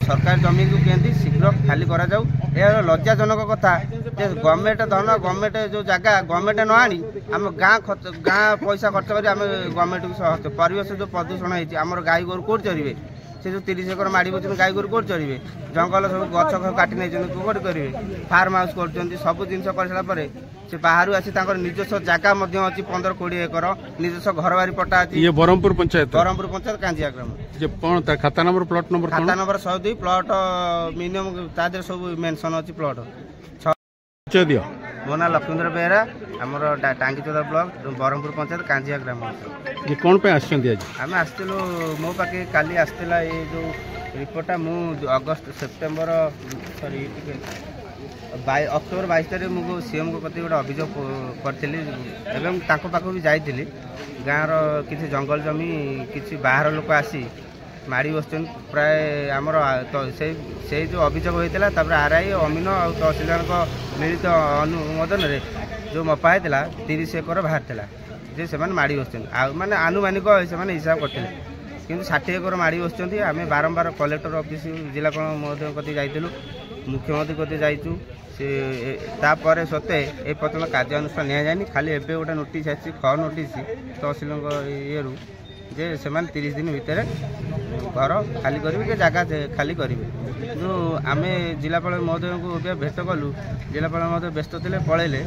सरकार जमी को केंद्र शीघ्र खाली करा जाऊ। यह लज्जाजनक कथा गवर्नमेंट धन गवर्नमेंट जो जगह गवर्नमेंट न आनी आम गाँ पैसा खर्च कर गवर्नमेंट को परिवेश जो प्रदूषण होती आम गाई गोरु कौट चरवे से जो 30 एकर माड़ी बच्चे गाई गोरु कौट चरवे जंगल सब गछ काटी नहीं कौट करेंगे फार्म हाउस कर सब जिन कर सारापर से बाहर आसी निजस्व जगह अच्छी 15-20 एकर निजस्व घर बारी पट्टा अच्छी। ये बरहमपुर पंचायत कांजिया ग्राम कौन खाता number plot number 102 plot minimum तादर सब मेंशन अच्छी प्लॉट दियो। मो ना लक्ष्मींद्र बेहरा आमर टांगीचोदा ब्लॉक बरहमपुर पंचायत कांजिया ग्राम। ये कौन पे आज आम आसलु मो पाखे काली आसला ये जो रिपोर्टा मु अगस्त सेप्टेम्बर सॉरी अक्टोबर 22 तारीख मुझे सीएम को प्रति गोटे अभियोग करी पाखक भी जाइली गाँव किसी जंगल जमी किसी बाहर लोक आसी माड़ी बस प्राय आमर से जो अभियोग होता है आरआई अमीन और तहसीलदार मिलित अनुमोदन रे जो मपा होता 30 एकर बाहर जे से माड़ी बस माने आनुमानिक से हिसाब करते कि 60 एकर माड़ी बस आम बारंबार कलेक्टर ऑफिस जिला महोदय कति जाइलु मुख्यमंत्री कति जाइचु से तापर सत्वे ए पर्यटन कार्यानुष्ठान नि खाली एवं गोटे नोटिस आसी ख नोटिस तहसील ये जे से 30 दिन भितर घर खाली करेंगे जगह खाली करेंगे जो आम जिलापाल महोदय को भेट कलु जिलापाल महोदय व्यस्त थे पलैले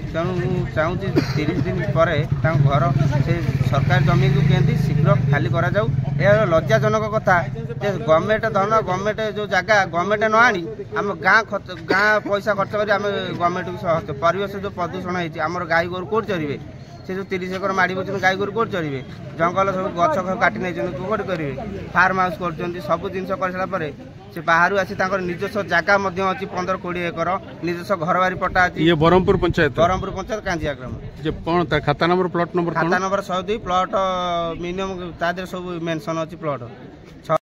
तेणु मुझे चाहूँगी 30 दिन पर घर से सरकार जमी को केंद्र शीघ्र खाली करा जाऊ। यह लज्जाजनक कथा गवर्नमेंट धन गवर्नमेंट जो जगह गवर्नमेंट न आनी आम गाँ पैसा खर्च कर गवर्नमेंट को परिवेश जो प्रदूषण होती आम गाई गोरु कौट चरवे से जो 30 एकर माड़ी बच्चे गाई गोरु कौट चरवे जंगल सब गछ काटी नहीं कौट करेंगे फार्म हाउस कर सब जिन कर सारापर से बाहर आसी निजस्व जगह अच्छी 15-20 एकर निजस्व घर बारी पट्टा अच्छी। ये बरहमपुर पंचायत कांजिया ग्राम कौन खाता number plot number 102 plot minimum तादर सब मेंशन अच्छी प्लॉट